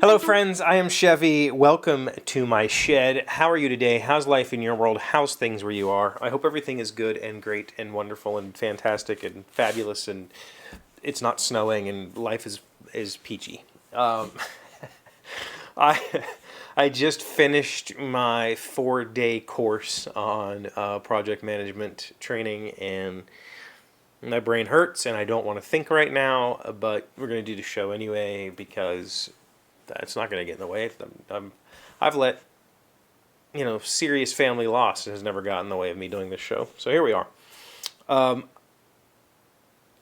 Hello friends, I am Chevee. Welcome to my shed. How are you today? How's life in your world? How's things where you are? I hope everything is good and great and wonderful and fantastic and fabulous and it's not snowing and life is peachy. I I just finished my 4-day course on project management training and my brain hurts and I don't want to think right now, but we're going to do the show anyway because that's not going to get in the way. I've let, serious family loss has never gotten in the way of me doing this show. So here we are.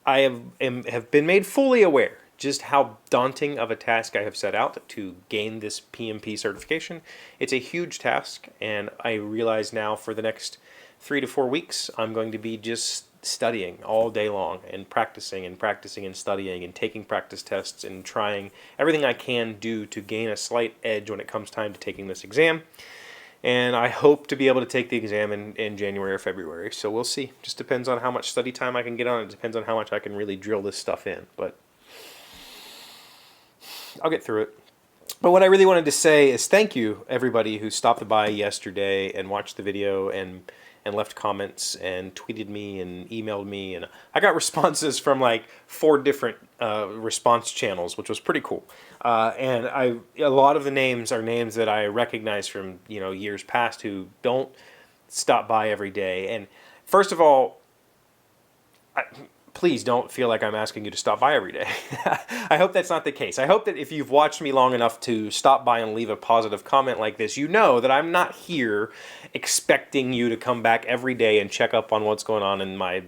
I have been made fully aware just how daunting of a task I have set out to gain this PMP certification. It's a huge task, and I realize now for the next 3 to 4 weeks, I'm going to be just studying all day long and practicing and practicing and studying and taking practice tests and trying everything I can do to gain a slight edge when it comes time to taking this exam. And I hope to be able to take the exam in January or February. So we'll see. Just depends on how much study time I can get on. It depends on how much I can really drill this stuff in. But I'll get through it. But what I really wanted to say is thank you, everybody who stopped by yesterday and watched the video and left comments and tweeted me and emailed me, and I got responses from like 4 different response channels, which was pretty cool. And a lot of the names are names that I recognize from years past who don't stop by every day. And first of all, please don't feel like I'm asking you to stop by every day. I hope that's not the case. I hope that if you've watched me long enough to stop by and leave a positive comment like this, you know that I'm not here expecting you to come back every day and check up on what's going on in my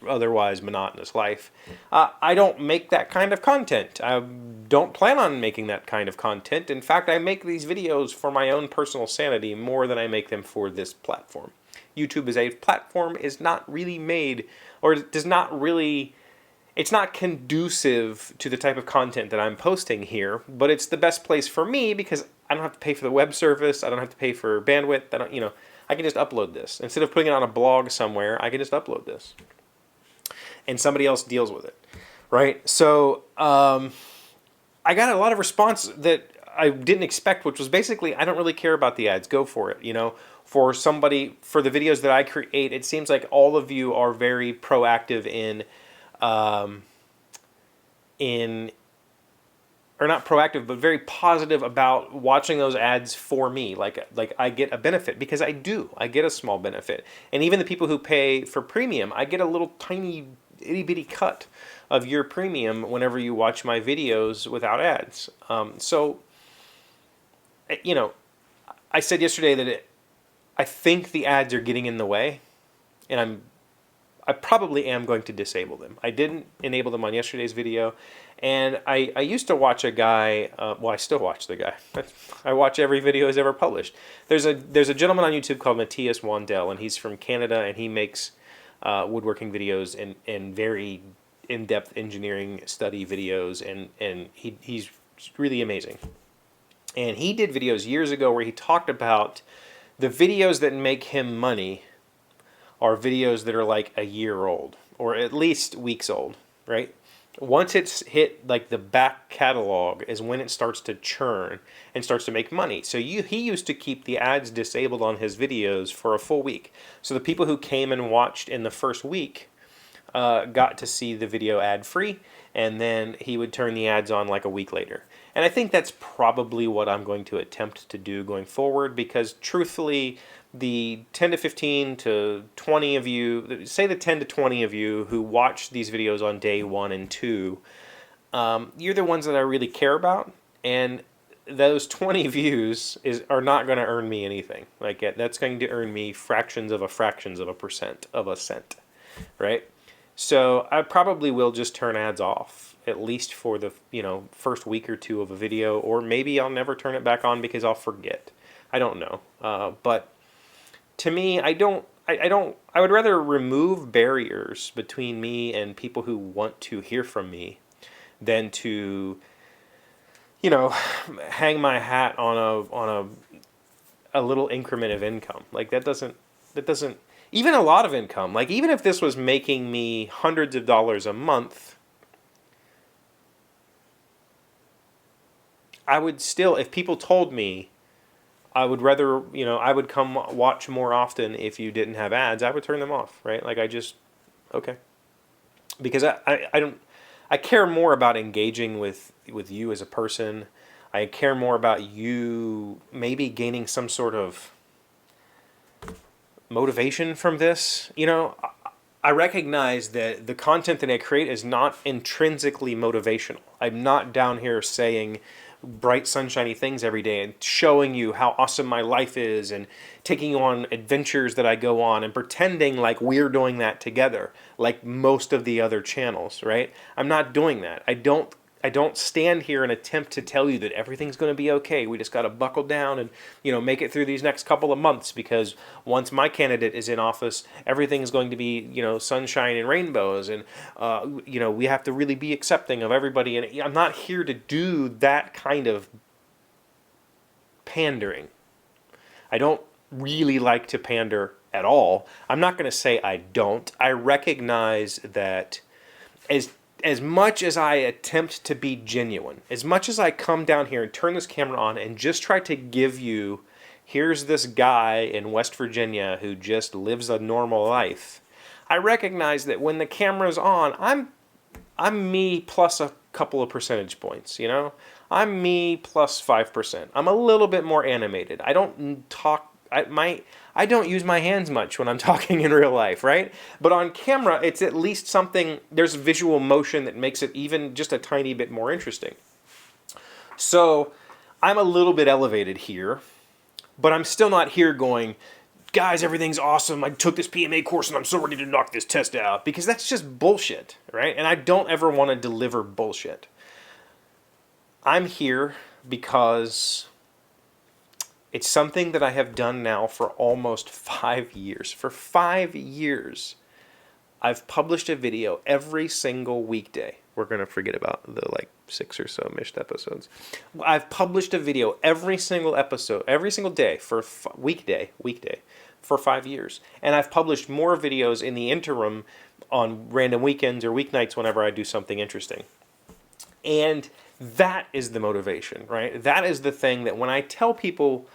otherwise monotonous life. I don't make that kind of content. I don't plan on making that kind of content. In fact, I make these videos for my own personal sanity more than I make them for this platform. YouTube as a platform is not really made, or does not really, it's not conducive to the type of content that I'm posting here, but it's the best place for me because I don't have to pay for the web service, I don't have to pay for bandwidth, I can just upload this. Instead of putting it on a blog somewhere, I can just upload this. And somebody else deals with it, right? So I got a lot of response that I didn't expect, which was basically, I don't really care about the ads, go for it, For the videos that I create, it seems like all of you are very proactive or not proactive, but very positive about watching those ads for me. Like I get a benefit because I do. I get a small benefit. And even the people who pay for premium, I get a little tiny itty bitty cut of your premium whenever you watch my videos without ads. So, I said yesterday that I think the ads are getting in the way, and I probably am going to disable them. I didn't enable them on yesterday's video, and I used to watch a guy, well, I still watch the guy. I watch every video he's ever published. There's a gentleman on YouTube called Matthias Wandel, and he's from Canada, and he makes woodworking videos and very in-depth engineering study videos, and he's really amazing. And he did videos years ago where he talked about the videos that make him money are videos that are like a year old, or at least weeks old, right? Once it's hit like the back catalog is when it starts to churn and starts to make money. So he used to keep the ads disabled on his videos for a full week. So the people who came and watched in the first week got to see the video ad-free, and then he would turn the ads on like a week later. And I think that's probably what I'm going to attempt to do going forward, because truthfully, the 10 to 15 to 20 of you, say the 10 to 20 of you who watch these videos on day 1 and 2, you're the ones that I really care about, and those 20 views are not going to earn me anything. Like, that's going to earn me fractions of a percent of a cent, right? So I probably will just turn ads off, at least for the first week or 2 of a video, or maybe I'll never turn it back on because I'll forget. I don't know. But to me, I would rather remove barriers between me and people who want to hear from me than to hang my hat on a little increment of income. Like that doesn't even a lot of income. Like even if this was making me hundreds of dollars a month, I would still, if people told me I would rather, I would come watch more often if you didn't have ads, I would turn them off, right? Like okay. Because I care more about engaging with you as a person. I care more about you maybe gaining some sort of motivation from this. I recognize that the content that I create is not intrinsically motivational. I'm not down here saying bright sunshiny things every day and showing you how awesome my life is and taking you on adventures that I go on and pretending like we're doing that together like most of the other channels, right? I'm not doing that. I don't stand here and attempt to tell you that everything's going to be okay. We just got to buckle down and, make it through these next couple of months, because once my candidate is in office, everything's going to be, sunshine and rainbows, and, we have to really be accepting of everybody. And I'm not here to do that kind of pandering. I don't really like to pander at all. I'm not going to say I don't. I recognize that as much as I attempt to be genuine, as much as I come down here and turn this camera on and just try to give you, here's this guy in West Virginia who just lives a normal life, I recognize that when the camera's on, I'm me plus a couple of percentage points, I'm me plus 5%. I'm a little bit more animated. I don't talk, I don't use my hands much when I'm talking in real life, right? But on camera, it's at least something, there's visual motion that makes it even just a tiny bit more interesting. So I'm a little bit elevated here, but I'm still not here going, guys, everything's awesome. I took this PMA course and I'm so ready to knock this test out, because that's just bullshit, right? And I don't ever want to deliver bullshit. I'm here because it's something that I have done now for almost 5 years. For 5 years, I've published a video every single weekday. We're going to forget about the 6 or so missed episodes. I've published a video every single episode, every single day for weekday, for 5 years. And I've published more videos in the interim on random weekends or weeknights whenever I do something interesting. And that is the motivation, right? That is the thing that when I tell people,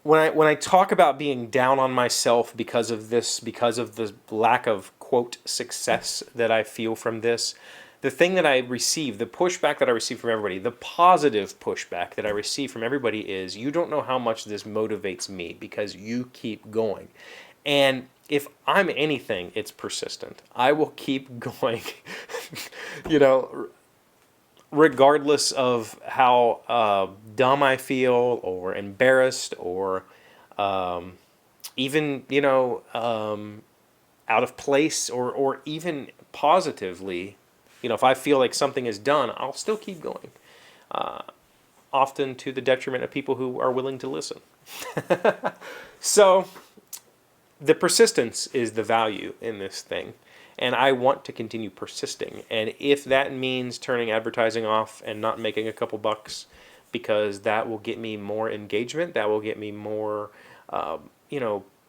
when I talk about being down on myself because of the lack of, quote, success that I feel from this, the thing that I receive, the pushback that I receive from everybody, the positive pushback that I receive from everybody is, you don't know how much this motivates me because you keep going. And if I'm anything, it's persistent. I will keep going, regardless of how dumb I feel or embarrassed or even, out of place or even positively, if I feel like something is done, I'll still keep going. Often to the detriment of people who are willing to listen. So the persistence is the value in this thing. And I want to continue persisting. And if that means turning advertising off and not making a couple bucks, because that will get me more engagement, that will get me more,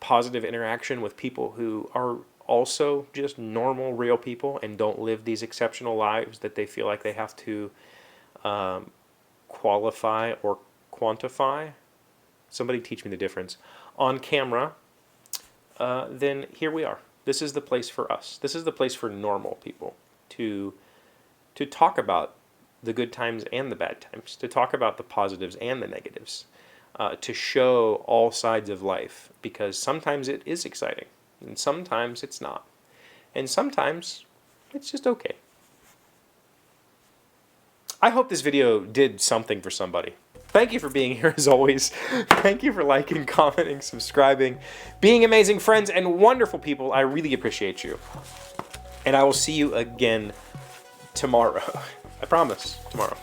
positive interaction with people who are also just normal, real people and don't live these exceptional lives that they feel like they have to qualify or quantify. Somebody teach me the difference. On camera, then here we are. This is the place for us. This is the place for normal people to talk about the good times and the bad times, to talk about the positives and the negatives, to show all sides of life, because sometimes it is exciting and sometimes it's not. And sometimes it's just okay. I hope this video did something for somebody. Thank you for being here as always. Thank you for liking, commenting, subscribing, being amazing friends and wonderful people. I really appreciate you. And I will see you again tomorrow. I promise, tomorrow.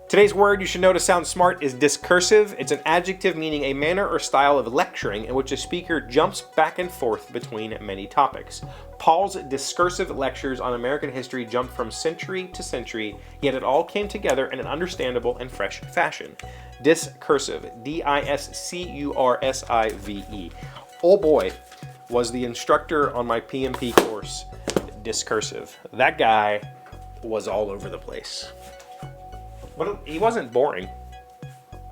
Today's word you should know to sound smart is discursive. It's an adjective meaning a manner or style of lecturing in which a speaker jumps back and forth between many topics. Paul's discursive lectures on American history jumped from century to century, yet it all came together in an understandable and fresh fashion. Discursive, D-I-S-C-U-R-S-I-V-E. Oh boy, was the instructor on my PMP course discursive. That guy was all over the place. What? He wasn't boring.